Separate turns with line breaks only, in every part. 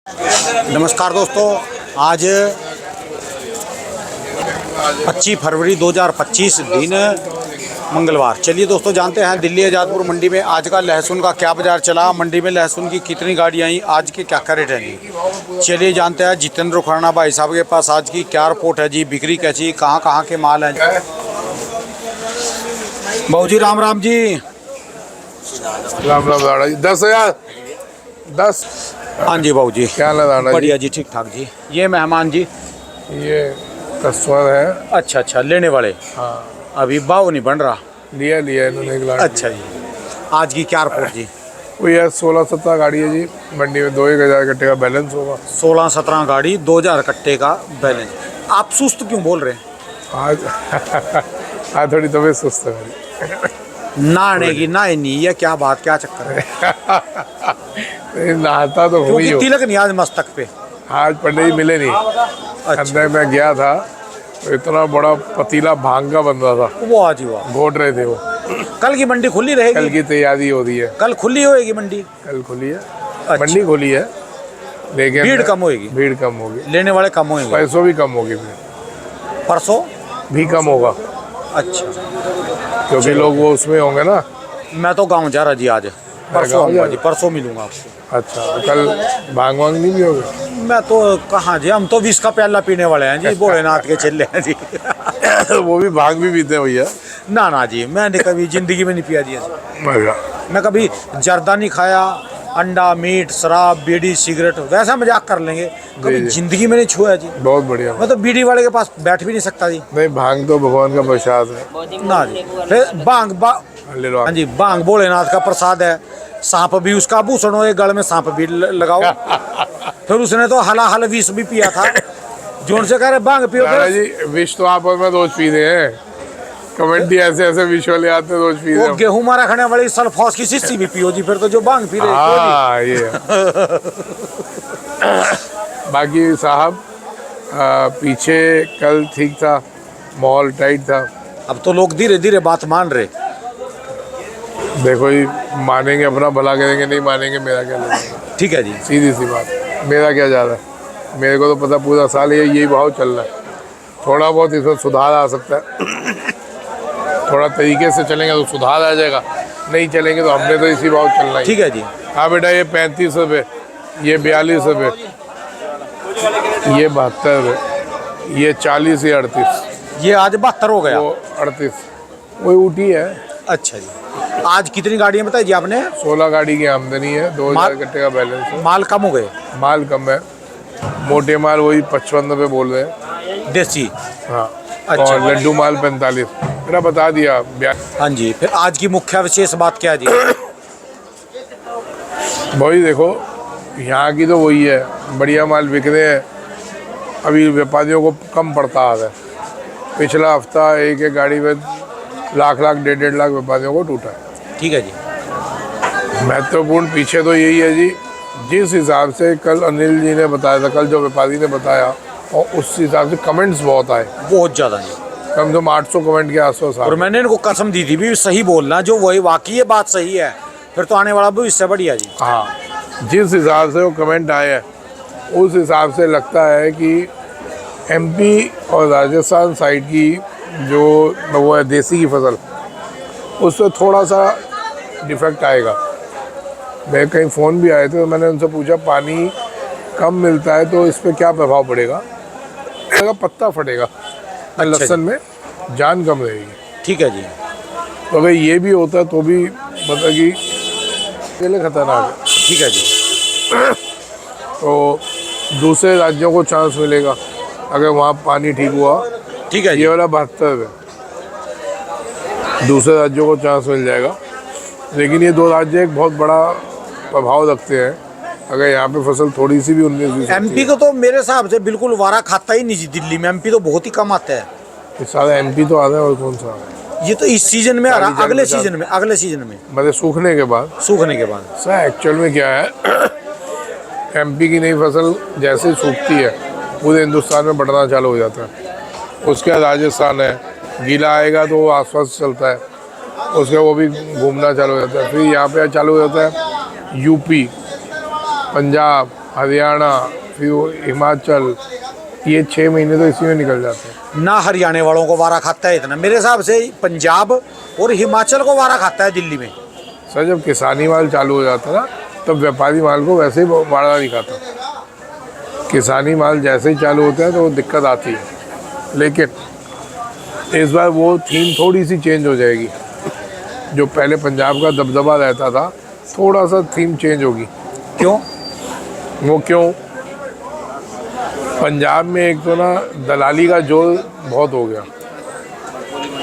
नमस्कार दोस्तों, आज 25 फरवरी 2025 दिन मंगलवार। चलिए दोस्तों, जानते हैं दिल्ली आज़ादपुर मंडी में आज का लहसुन का क्या बाजार चला, मंडी में लहसुन की कितनी गाड़ियाँ आई, आज के क्या क्या रेट हैं जी। चलिए जानते हैं जितेंद्र उखराना भाई साहब के पास आज की क्या रिपोर्ट है जी, बिक्री कैसी, कहाँ कहाँ के माल हैं। बाबू जी राम राम जी।
राम राम दादा जी। 10,000 10।
हाँ जी बाबू जी,
क्या दादा
बढ़िया जी, ठीक ठाक जी। ये मेहमान जी,
ये कस्टमर है।
अच्छा अच्छा, लेने वाले।
हाँ,
अभी भाव नहीं बन रहा।
लिया इन्होंने 1 लाख।
अच्छा जी, आज की क्या रिपोर्ट जी।
वो यार 16-17 गाड़ी है जी, मंडी में 2-1 हज़ार कट्टे का बैलेंस होगा।
16-17 गाड़ी, 2000 कट्टे का बैलेंस। आप सुस्त क्यों बोल रहे हैं?
आज थोड़ी तबीयत सुस्त है मेरी।
नहाने की नहाए नहीं, ये क्या बात, क्या चक्कर है?
नहीं, नहाता तो हुई
क्योंकि तिलक नहीं आज मस्तक पे।
आज पंडित जी मिले नहीं।
अच्छा,
अंदर मैं गया था तो इतना बड़ा पतीला भांग का बन रहा था,
वो आज हुआ।
घोट रहे थे वो।
कल की मंडी खुली रहेगी?
कल की तैयारी हो रही है।
कल खुली होएगी मंडी?
कल खुली है।
अच्छा।
मंडी खुली है, लेकिन
भीड़ कम होएगी।
भीड़ कम होगी,
लेने वाले कम होंगे,
पैसों भी कम होगी, भीड़
परसों
भी कम होगा,
अच्छा,
क्योंकि लोग वो उसमें होंगे ना।
मैं तो गाँव जा रहा जी, आज परसों
गाँव
आऊंगा
जा
जी, परसों मिलूंगा आपसे।
अच्छा, तो कल भांग वांग नहीं भी होगी?
मैं तो कहाँ जी, हम तो 20 का प्याला पीने वाले हैं जी, भोलेनाथ के चेले हैं जी।
वो भी भांग भी पीते हैं भैया?
ना ना जी, मैंने कभी जिंदगी में नहीं पिया जी।
अच्छा।
मैं कभी जर्दा नहीं खाया, अंडा, मीट, शराब, बीड़ी, सिगरेट, वैसा मजाक कर लेंगे, कभी
जी।
जिंदगी में नहीं छुआ जी।
बहुत बढ़िया।
मैं तो बीड़ी वाले के पास बैठ भी नहीं सकता जी।
नहीं, भांग तो भगवान का प्रसाद है
ना जी, फिर
ले लो।
हाँ जी, बांग भोलेनाथ का प्रसाद है। सांप भी उसका आभूषण हो, एक गल में सांप भी लगाओ। फिर उसने तो हला हल विष भी पिया था, जोन से कह रहे बांग पियो।
दादा जी, विष तो आप और मैं रोज पीते हैं, कमेंटी ऐसे ऐसे विष वाले आते हैं, रोज पीते
वो
हैं।
गेहूं मारा खाने वाली सल्फॉस की शीशी भी पियो जी, फिर तो जो बांग पी रहे।
हाँ, ये बाकी साहब, पीछे कल ठीक था, माहौल टाइट था।
अब तो लोग धीरे धीरे बात मान रहे।
देखो जी, मानेंगे अपना भला करेंगे, नहीं मानेंगे मेरा क्या लगेगा।
ठीक है जी,
सीधी सी बात, मेरा क्या ज़्यादा है, मेरे को तो पता पूरा साल यही भाव चल रहा है। थोड़ा बहुत इसमें सुधार आ सकता है, थोड़ा तरीके से चलेंगे तो सुधार आ जाएगा, नहीं चलेंगे तो हमने तो इसी भाव चलना है।
ठीक है जी।
हाँ बेटा, ये 35 रुपये, ये 42 रुपये, ये 72 रुपये, ये 40, ये 38,
ये आज 72 हो गया।
वो 38, वही उठी है।
अच्छा जी, आज कितनी गाड़ियाँ बताई जी आपने?
16 गाड़ी की आमदनी है, 2000 कट्टे का बैलेंस है।
माल कम हो गए?
माल कम है, मोटे माल वही 55 रुपये बोल रहे हैं,
देसी।
हाँ।
अच्छा।
और लड्डू माल 45, मेरा बता दिया।
हाँ जी, फिर आज की मुख्य विशेष बात क्या जी?
वही देखो, यहाँ की तो वही है, बढ़िया माल बिक रहे हैं, अभी व्यापारियों को कम पड़ता आ रहा है। पिछला हफ्ता एक एक गाड़ी में लाख 1.5 लाख व्यापारियों को टूटा है।
ठीक है जी।
महत्वपूर्ण पीछे तो यही है जी, जिस हिसाब से कल अनिल जी ने बताया था, कल जो व्यापारी ने बताया, और उस हिसाब से कमेंट्स बहुत आए,
बहुत ज़्यादा जी,
कम से कम 800 कमेंट के आसपास आए।
और मैंने इनको कसम दी थी भी सही बोलना, जो वही वाकई ये बात सही है, फिर तो आने वाला भी इससे बढ़िया जी।
हाँ, जिस हिसाब से वो कमेंट आए हैं, उस हिसाब से लगता है कि एमपी और राजस्थान साइड की जो वो है देसी की फसल, उस पर थोड़ा सा डिफेक्ट आएगा। मैं कहीं फ़ोन भी आए थे तो मैंने उनसे पूछा, पानी कम मिलता है तो इस पर क्या प्रभाव पड़ेगा? पत्ता फटेगा,
अच्छा
लहसुन में जान कम रहेगी।
ठीक है जी।
तो अगर ये भी होता है तो भी मतलब कि के लिए खतरनाक है।
ठीक है जी।
तो दूसरे राज्यों को चांस मिलेगा अगर वहाँ पानी ठीक हुआ।
ठीक है जी।
ये वाला 72 है, दूसरे राज्यों को चांस मिल जाएगा, लेकिन ये 2 राज्य एक बहुत बड़ा प्रभाव रखते हैं। अगर यहाँ पे फसल थोड़ी सी भी 19-20
एमपी को तो मेरे हिसाब से बिल्कुल वारा खाता ही नहीं जी, दिल्ली में एमपी तो बहुत ही कम आता है।
इस साल एमपी तो आ रहा है, और कौन सा आ रहा है?
ये तो इस सीजन में आ रहा, अगले सीजन में, अगले सीजन में
मतलब सूखने के बाद।
सूखने के बाद
सर एक्चुअल में क्या है, एमपी की नई फसल जैसे ही सूखती है पूरे हिंदुस्तान में बढ़ना चालू हो जाता है। उसके बाद राजस्थान है, गीला आएगा तो वो आसपास चलता है, उसके वो भी घूमना चालू हो जाता है। फिर यहाँ पे चालू हो जाता है यूपी, पंजाब, हरियाणा, फिर हिमाचल, ये 6 महीने तो इसी में निकल जाते हैं।
ना हरियाणा वालों को वारा खाता है इतना, मेरे हिसाब से पंजाब और हिमाचल को वारा खाता है दिल्ली में।
सर जब किसानी माल चालू हो जाता ना, तब व्यापारी माल को वैसे ही वारा नहीं खाता। किसानी माल जैसे ही चालू होता है तो वो दिक्कत आती है, लेकिन इस बार वो थीम थोड़ी सी चेंज हो जाएगी। जो पहले पंजाब का दबदबा रहता था, थोड़ा सा थीम चेंज होगी।
क्यों?
वो क्यों? पंजाब में एक तो ना दलाली का जोर बहुत हो गया,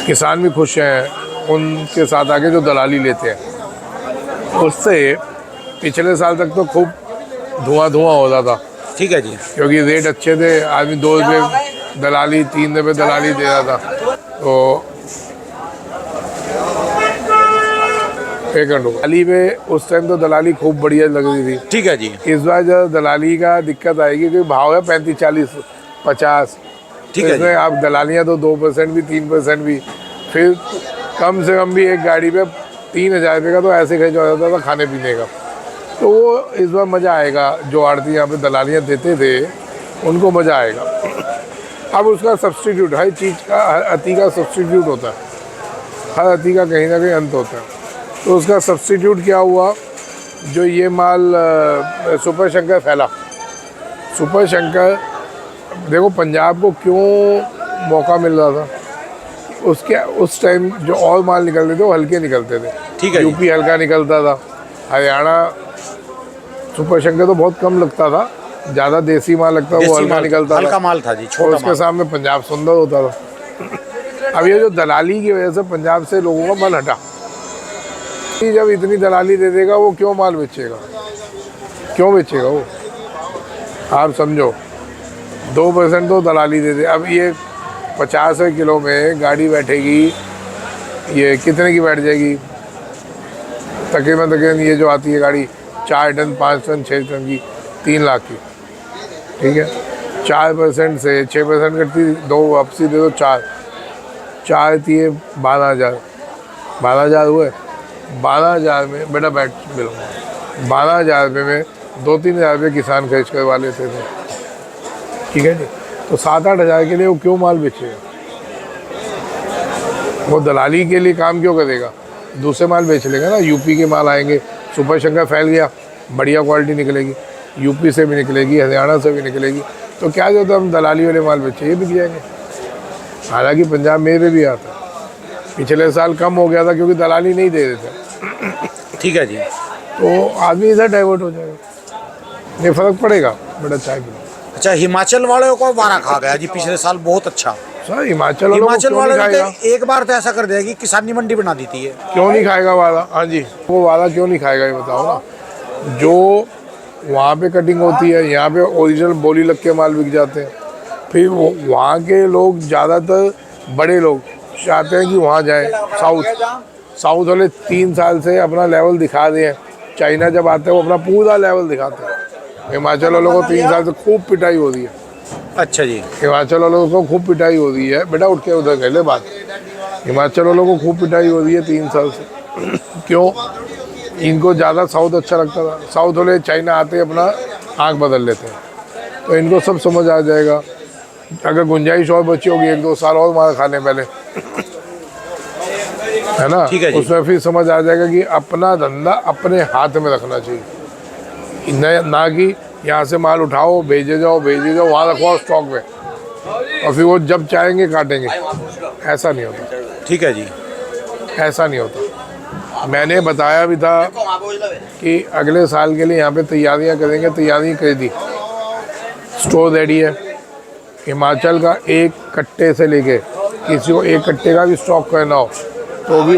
किसान भी खुश हैं उनके साथ आके जो दलाली लेते हैं। उससे पिछले साल तक तो खूब धुआं होता था।
ठीक है जी।
क्योंकि रेट अच्छे थे, आदमी 2 रुपये दलाली, 3 रुपये दलाली दे रहा था। तो एक दलाली में उस टाइम तो दलाली खूब बढ़िया लग रही थी।
ठीक है जी।
इस बार जब दलाली का दिक्कत आएगी, क्योंकि भाव है 35, 40, 50।
ठीक है
इसमें आप दलालियाँ तो 2% भी 3% भी, फिर कम से कम भी एक गाड़ी पे 3,000 रुपये का तो ऐसे खर्च हो जाता था खाने पीने का। तो वो इस बार मज़ा आएगा। जो आड़ती यहाँ पे दलालियाँ देते थे उनको मज़ा आएगा। अब उसका सब्स्टिट्यूट, हर चीज़ का, हर अति का सब्स्टिट्यूट होता है, हर अति का कहीं ना कहीं अंत होता है। तो उसका सब्स्टिट्यूट क्या हुआ? जो ये माल सुपर शंकर फैला, सुपर शंकर, देखो पंजाब को क्यों मौका मिल रहा था, उसके उस टाइम जो और माल निकलते थे वो हल्के निकलते थे।
ठीक है।
यूपी हल्का निकलता था, हरियाणा सुपर शंकर तो बहुत कम लगता था, ज़्यादा देसी माल लगता, वो हल्का निकलता था,
हल्का माल था जी,
और
छोटा
उसके
माल।
सामने पंजाब सुंदर होता था। अब ये जो दलाली की वजह से पंजाब से लोगों का मन हटा। जब इतनी दलाली दे देगा, वो क्यों माल बेचेगा? क्यों बेचेगा वो? आप समझो, 2% तो दलाली दे दे। अब ये 50 रुपये किलो में गाड़ी बैठेगी, ये कितने की बैठ जाएगी? तकरीबन ये जो आती है गाड़ी 4 टन, 5 टन, 6 टन की, 3 लाख की। ठीक है, 4% से 6% कटती, 2 वापसी दे दो, 4 थी 12,000, 12,000 हुए। 12,000 में बेटा बैठ मिलूँगा, 12,000 रुपये में 2-3 हज़ार रुपये किसान खर्च करवा लेते थे। ठीक है जी। तो 7-8 हज़ार के लिए वो क्यों माल बेचेगा? वो दलाली के लिए काम क्यों करेगा? दूसरे माल बेच लेगा ना। यूपी के माल आएंगे, सुपर शंकर फैल गया, बढ़िया क्वालिटी निकलेगी, यूपी से भी निकलेगी, हरियाणा से भी निकलेगी। तो क्या जो हम दलाली वाले माल बेचे, ये बिक जाएंगे। हालांकि पंजाब में भी आता है, पिछले साल कम हो गया था क्योंकि दलाली नहीं दे देते।
ठीक है जी।
तो आदमी इधर डाइवर्ट हो जाएगा, ये फर्क पड़ेगा। बेटा चाय पी।
अच्छा, हिमाचल वालों को वारा खा गया जी पिछले साल, बहुत अच्छा।
सर हिमाचल
वालों
ने
ने एक बार तो ऐसा कर दिया कि किसानी मंडी बना दी थी।
क्यों नहीं खाएगा वादा? हाँ जी, वो वादा क्यों नहीं खाएगा ये बताओ ना। जो वहाँ पे कटिंग होती है, यहाँ पे ओरिजिनल बोली लग के माल बिक जाते हैं। फिर वो वहाँ के लोग, ज़्यादातर बड़े लोग चाहते हैं कि वहाँ जाएं। साउथ वाले 3 साल से अपना लेवल दिखा दें। चाइना जब आते हैं वो अपना पूरा लेवल दिखाते हैं। हिमाचल वालों को 3 साल से खूब पिटाई हो रही है।
अच्छा जी।
हिमाचल वालों को खूब पिटाई हो रही है। बेटा उठ के उधर कह ले बात। हिमाचल वालों को खूब पिटाई हो रही है 3 साल से। क्यों? इनको ज़्यादा साउथ अच्छा लगता था। साउथ वाले चाइना आते ही अपना आँख बदल लेते हैं। तो इनको सब समझ आ जाएगा। अगर गुंजाइश और बची होगी 1-2 साल और मार खाने पहले, है ना, उसमें फिर समझ आ जाएगा कि अपना धंधा अपने हाथ में रखना चाहिए, ना कि यहाँ से माल उठाओ भेजे जाओ वहाँ रखवाओ स्टॉक में, और फिर वो जब चाहेंगे काटेंगे। ऐसा नहीं होता।
ठीक है जी।
ऐसा नहीं होता। मैंने बताया भी था कि अगले साल के लिए यहाँ पे तैयारियाँ करेंगे, तैयारी कर दी, स्टोर रेडी है। हिमाचल का एक कट्टे से लेके किसी को 1 कट्टे का भी स्टॉक करना हो तो भी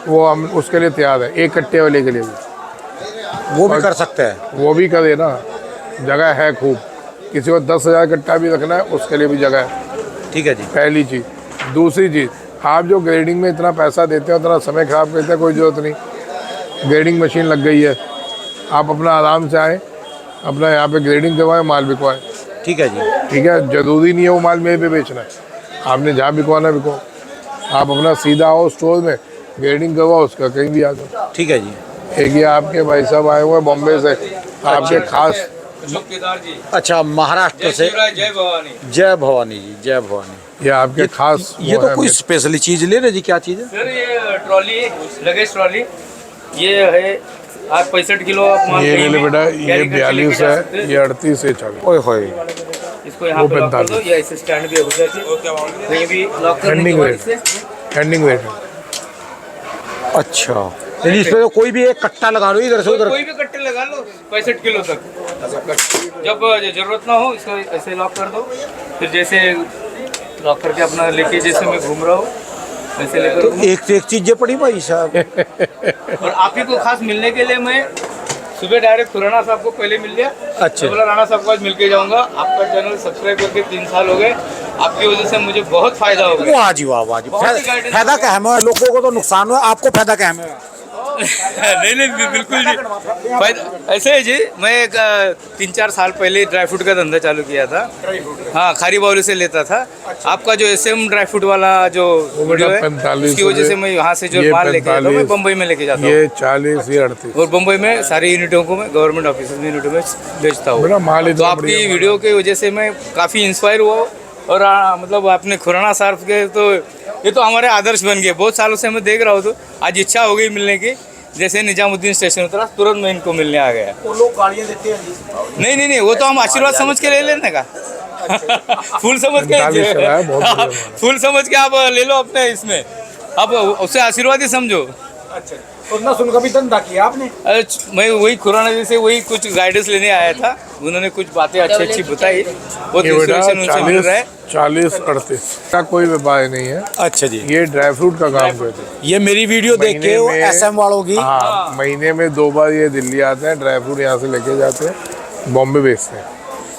वो हम उसके लिए तैयार है। 1 कट्टे वाले के लिए भी
वो भी कर सकते हैं।
वो भी करे ना, जगह है खूब। किसी को 10,000 कट्टा भी रखना है उसके लिए भी जगह है।
ठीक है जी।
पहली चीज़। दूसरी चीज़, आप जो ग्रेडिंग में इतना पैसा देते हो, इतना समय ख़राब करते हैं, कोई ज़रूरत नहीं। ग्रेडिंग मशीन लग गई है, आप अपना आराम से आएँ, अपना यहाँ पे ग्रेडिंग करवाएं, माल बिकवाएं।
ठीक है जी।
ठीक है, ज़रूरी नहीं है वो माल मेरे पे बेचना है। आपने जहाँ बिकवाना बिको, आप अपना सीधा आओ स्टोर में, ग्रेडिंग करवाओ, उसका कहीं भी आ जाओ।
ठीक है जी।
एक ये आपके भाई साहब आए हुए हैं बॉम्बे से, आपके खास।
केदार जी,
अच्छा, महाराष्ट्र से।
जय भवानी।
जय भवानी जी, जय भवानी।
ये आपके खास
ये
वो
तो
है
कोई
मेरे।
स्पेशली चीज ले रहे जी, क्या चीज है?
सर ये ट्रॉली, लगेज ट्रॉली, ये है आप 65 किलो आप माल
ये ले
कहीं
ले
भी
बेटा,
carry
ये
करके लेके
42
जा
है,
सकते हैं।
ये 38 है 40।
ओए होए,
इसको यहाँ
वो
पे लॉक कर दो,
45।
ये ऐसे स्टैंड भी हो जाती है, कहीं भी लॉक करने के
हैंडिंग
बाद
वेट,
इसे
हैंडिंग वेट।
अच्छा, यानी इस पे तो कोई भी एक कट्टा लगा लो इधर से उधर।
कोई भी कट्टे लगा लो 65 किलो तक। जब जरूरत ना हो इसको ऐसे लॉक कर दो, फिर जैसे लॉक करके अपना लेके, जैसे मैं घूम रहा हूँ वैसे लेकर
तो
घूमो।
एक से एक चीजें पड़ी भाई साहब।
और आप ही को खास मिलने के लिए मैं सुबह डायरेक्ट खुराना साहब को पहले मिल लिया।
अच्छा।
मैं बोला राणा साहब को आज मिल के जाऊंगा। आपका चैनल सब्सक्राइब करके 3 साल हो गए, आपकी वजह से मुझे बहुत फायदा हो गया।
वाह जी वाह, वाह जी।
बहुत ही guidance
फायदा क्या है? मैं लोगों को तो नुकसान हुआ, आपको फायदा क्या है?
नहीं बिल्कुल जी, फायदा ऐसे है जी। मैं 3-4 साल पहले ड्राई फ्रूट का धंधा चालू किया था। हाँ, खारी बावली से लेता था। आपका जो SM ड्राई फ्रूट वाला जो वीडियो है,
45
उसकी वजह से मैं यहाँ से जो
ये
माल लेके जाता हूँ, मैं
45,
बम्बई में लेके जाता हूँ।
ये 40, ये 38।
और बम्बई में सारी यूनिटों को मैं गवर्नमेंट ऑफिस में यूनिटों में बेचता हूँ।
मेरा माल
तो
इतना
आपकी
बढ़िया
वीडियो की वजह से मैं काफ़ी इंस्पायर हुआ। और मतलब आपने खुराना साहब के तो ये तो हमारे आदर्श बन गए। बहुत सालों से मैं देख रहा हूँ, तो आज इच्छा हो गई मिलने की। जैसे निजामुद्दीन स्टेशन उतरा, तुरंत मैं इनको मिलने आ गया।
वो लोग गाड़ियाँ देते हैं जी।
नहीं, वो तो हम आशीर्वाद समझ के ले लेने का। फूल समझ
45 चला है, बहुत बढ़िया माल।
फूल समझ के आप ले लो अपने इसमें, आप उससे आशीर्वाद ही समझो।
अच्छा, तो ना सुन कभी धंधा किया आपने?
अरे मैं वही खुराना जी से वही कुछ गाइडेंस लेने आया था। उन्होंने कुछ बातें अच्छी बताई, बहुत
ये बेटा
इंस्पिरेशन उनसे मिल रहा है।
40, 38 का कोई व्यापार नहीं है।
अच्छा जी,
ये ड्राई फ्रूट का काम करते हैं।
ये मेरी वीडियो देख के वो
महीने में-
SM वालों की।
हाँ, महीने में 2 बार ये दिल्ली आते हैं, ड्राई फ्रूट यहाँ से लेके जाते हैं, बॉम्बे बेचते हैं।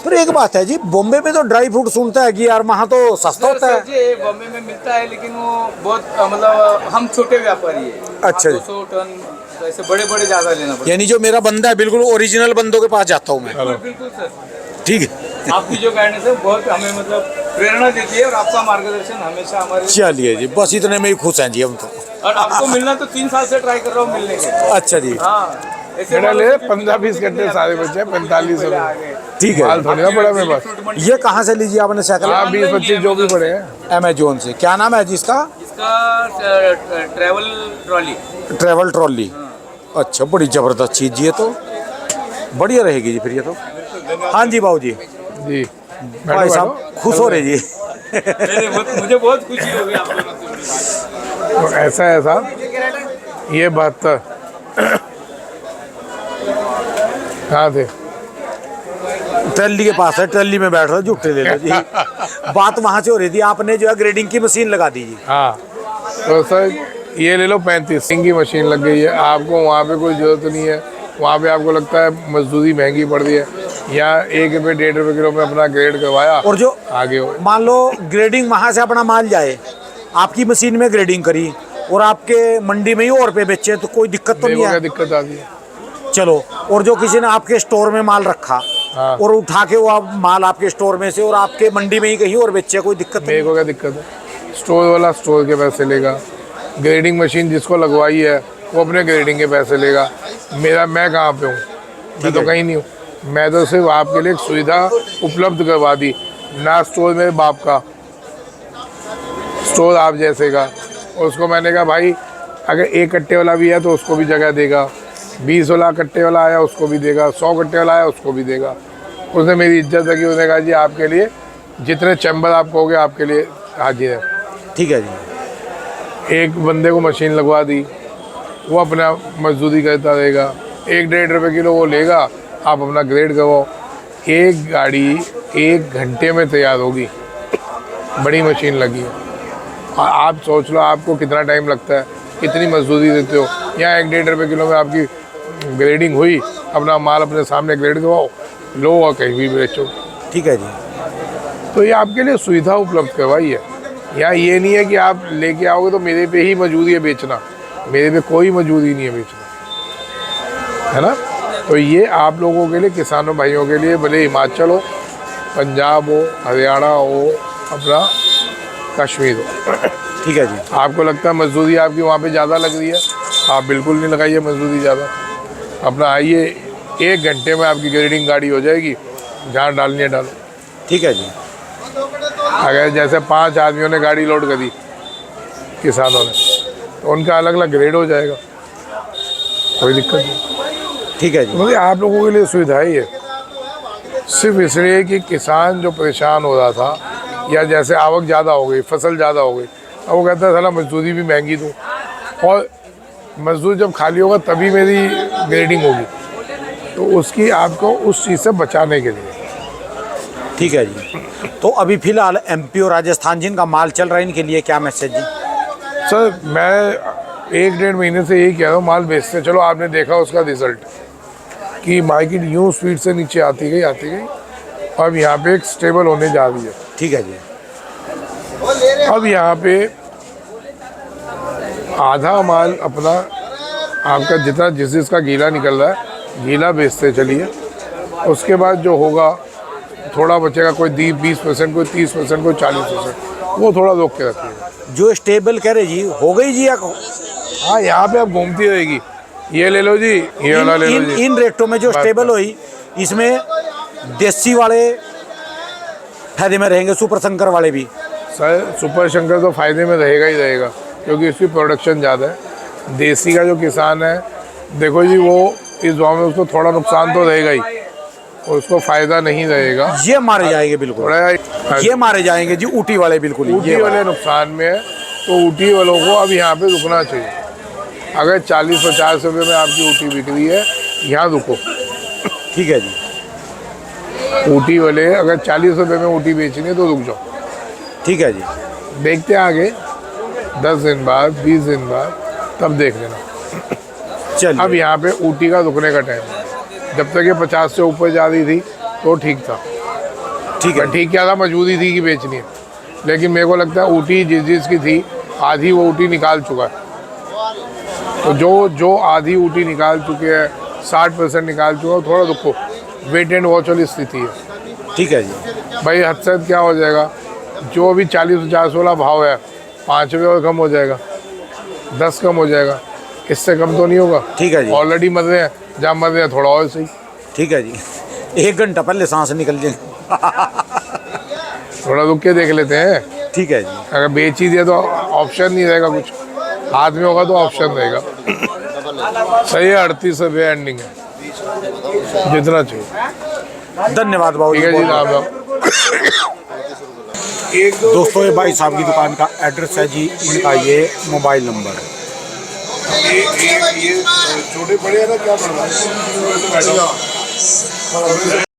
पर एक बात है जी, बॉम्बे में तो ड्राई फ्रूट सुनता है कि यार वहाँ तो सस्ता होता है।
जी बॉम्बे में मिलता है, लेकिन वो बहुत मतलब हम छोटे व्यापारी है।
अच्छा जी।
200 टन ऐसे बड़े ज़्यादा लेना पड़ता
यानी जो मेरा बंदा है बिल्कुल ओरिजिनल बंदों के पास जाता हूँ मैं।
है। बिल्कुल सर,
ठीक है,
आपकी जो गाइडेंस है बहुत हमें मतलब प्रेरणा देती है, और आपका मार्गदर्शन हमेशा हमारे।
चलिए जी, बस इतने में ही खुश हैं जी हम तो।
और आपको मिलना तो 3 साल से ट्राई कर रहा हूँ मिलने के।
अच्छा जी,
हाँ, ऐसे
मेरा
वालों
ले
से
15-20 घंटे सारे बच्चे 45
पहले आ
हो
गए।
ठीक है।
माल थोड़ी ना पड़ा मेरे पास।
ये कहाँ से लीजिए आपने साइकिल?
हाँ, 20-25 जो भी पड़े हैं।
अमेजोन से। क्या नाम है जी इसका?
इसका ट्रैवल ट्रॉली।
Travel trolley. अच्छा, बड़ी ज़बरदस्त चीज़ जी, ये तो बढ़िया रहेगी जी फिर ये तो। हाँ जी बाबू जी,
जी
भाई साहब खुश हो रहे जी।
मुझे बहुत खुशी हो गई आप दोनों से मिलकर।
तो ऐसा है साहब, ये 72 कहाँ थे?
ट्रॉली के पास है, ट्रॉली में बैठ रहे झूठे ले लो जी। बात वहाँ से हो रही थी, आपने जो है ग्रेडिंग की मशीन लगा दी जी।
हाँ, तो सर ये ले लो 35 की मशीन लग गई है। आपको वहाँ पे कोई ज़रूरत नहीं है। वहाँ पे आपको लगता है मजदूरी महंगी पड़ रही है, यहाँ 1 रुपये 1.5 रुपये किलो में अपना ग्रेड करवाया
और जो
आगे हो।
मान लो ग्रेडिंग वहाँ से अपना माल जाए, आपकी मशीन में ग्रेडिंग करी और आपके मंडी में ही और पे बेचे, तो कोई दिक्कत तो
मेरे
नहीं
को क्या
है?
दिक्कत आती है?
चलो, और जो किसी ने आपके स्टोर में माल रखा
हाँ।
और उठा के वो आप माल आपके स्टोर में से और आपके मंडी में ही कहीं और बेचे, कोई दिक्कत
मेरे
नहीं?
को क्या दिक्कत है? स्टोर वाला स्टोर के पैसे लेगा, ग्रेडिंग मशीन जिसको लगवाई है वो अपने ग्रेडिंग के पैसे लेगा। मैं कहाँ पे हूँ? मैं तो कहीं नहीं हूँ। मैं तो सिर्फ आपके लिए एक सुविधा उपलब्ध करवा दी। ना स्टोर मेरे बाप का, स्टोर आप जैसे का। और उसको मैंने कहा भाई अगर 1 कट्टे वाला भी है तो उसको भी जगह देगा, 20 वाला कट्टे वाला आया उसको भी देगा, 100 कट्टे वाला आया उसको भी देगा। उसने मेरी इज्जत रखी, उसने कहा जी आपके लिए जितने चैम्बर आप कहोगे आपके लिए हाजिर है।
ठीक है जी।
एक बंदे को मशीन लगवा दी, वो अपना मजदूरी करता रहेगा, 1-1.5 रुपये किलो वो लेगा, आप अपना ग्रेड करवाओ। एक गाड़ी 1 घंटे में तैयार होगी, बड़ी मशीन लगी है। और आप सोच लो आपको कितना टाइम लगता है, कितनी मजदूरी देते हो। यहाँ 1-1.5 रुपये किलो में आपकी ग्रेडिंग हुई, अपना माल अपने सामने ग्रेड करवाओ, लो और कहीं भी बेचो।
ठीक है जी।
तो ये आपके लिए सुविधा उपलब्ध करवाई है। यहाँ ये नहीं है कि आप लेके आओगे तो मेरे पे ही मजबूरी है बेचना, मेरे पे कोई मजबूरी नहीं है बेचना, है ना। तो ये आप लोगों के लिए, किसानों भाइयों के लिए, भले हिमाचल हो, पंजाब हो, हरियाणा हो, अपना कश्मीर हो,
ठीक है जी।
आपको लगता है मजदूरी आपकी वहाँ पे ज़्यादा लग रही है, आप बिल्कुल नहीं लगाइए मजदूरी ज़्यादा, अपना आइए 1 घंटे में आपकी ग्रेडिंग गाड़ी हो जाएगी, जहाँ डालनी है डालो।
ठीक है जी।
अगर जैसे 5 आदमियों ने गाड़ी लोड करी किसानों ने, तो उनका अलग अलग ग्रेड हो जाएगा, कोई दिक्कत नहीं।
ठीक है जी।
मतलब आप लोगों के लिए सुविधा ही है, सिर्फ इसलिए कि किसान जो परेशान हो रहा था, या जैसे आवक ज़्यादा हो गई, फसल ज़्यादा हो गई, अब वो कहता है साला मजदूरी भी महंगी दूँ, और मजदूर जब खाली होगा तभी मेरी ग्रेडिंग होगी, तो उसकी आपको उस चीज़ से बचाने के लिए।
ठीक है जी। तो अभी फिलहाल एमपी और राजस्थान जिनका माल चल रहा है, इनके लिए क्या मैसेज जी?
सर मैं 1-1.5 महीने से यही कह रहा हूँ, माल बेचते चलो। आपने देखा उसका रिजल्ट कि मार्केट यूँ स्पीड से नीचे आती गई, अब यहाँ पे एक स्टेबल होने जा रही है।
ठीक है जी।
अब यहाँ पे आधा माल अपना आपका जितना जिसका गीला निकल रहा है, गीला बेचते चलिए। उसके बाद जो होगा थोड़ा बचेगा, कोई 20%, कोई 30%, कोई 40%, वो थोड़ा रोक के रखिएगा।
जो स्टेबल कह रहे जी, हो गई जी या
हाँ, यहाँ पे अब घूमती रहेगी, ये ले लो जी, ये वाला ले लो जी।
इन रेटों में जो स्टेबल हुई, इसमें देसी वाले फायदे में रहेंगे, सुपर शंकर वाले भी।
सर सुपर शंकर तो फायदे में रहेगा ही रहेगा, क्योंकि इसकी प्रोडक्शन ज़्यादा है। देसी का जो किसान है, देखो जी, वो इस गाँव में उसको थोड़ा नुकसान तो रहेगा ही, उसको फायदा नहीं रहेगा।
ये मारे जाएंगे बिल्कुल,
थोड़ा
ये मारे जाएंगे जी, ऊटी वाले बिल्कुल ही।
ऊटी वाले नुकसान में है, तो ऊटी वालों को अब यहाँ पे रुकना चाहिए। अगर 40-50 रुपये में आपकी ऊटी बिक रही है, यहाँ रुको।
ठीक है जी।
ऊटी वाले अगर 40 रुपये में ऊटी बेचनी है तो रुक जाओ।
ठीक है जी।
देखते हैं आगे 10 दिन बाद, 20 दिन बाद, तब देख लेना।
चलिए।
अब यहाँ पे ऊटी का रुकने का टाइम है। जब तक ये 50 से ऊपर जा रही थी तो ठीक था।
ठीक है।
ठीक क्या था, मजबूरी थी कि बेचनी है, लेकिन मेरे को लगता है ऊटी जिस की थी, आधी वो ऊटी निकाल चुका है। तो जो आधी ऊटी निकाल चुके हैं, 60% निकाल चुका है, थोड़ा रुको, वेट एंड वॉच वाली स्थिति है।
ठीक है जी।
भाई हद से क्या हो जाएगा, जो अभी 40-50 वाला भाव है, 5 रुपये और कम हो जाएगा, 10 कम हो जाएगा, इससे कम तो नहीं होगा।
ठीक है जी।
ऑलरेडी मर रहे हैं, जहाँ मर रहे हैं थोड़ा और सही।
ठीक है जी। 1 घंटा पहले सांस निकल जाएंगे।
थोड़ा रुक के देख लेते हैं।
ठीक है जी।
अगर बेच ही दिया तो ऑप्शन नहीं रहेगा, कुछ हाथ में होगा तो ऑप्शन रहेगा। सही है, 38 रुपये एंडिंग है, जितना चाहिए।
धन्यवाद बाबू
ठीक है जी, राम राम।
दोस्तों, ये भाई साहब की दुकान का एड्रेस है जी, इनका ये मोबाइल नंबर।
ये छोटे बड़े है ना, क्या पड़ रहा है?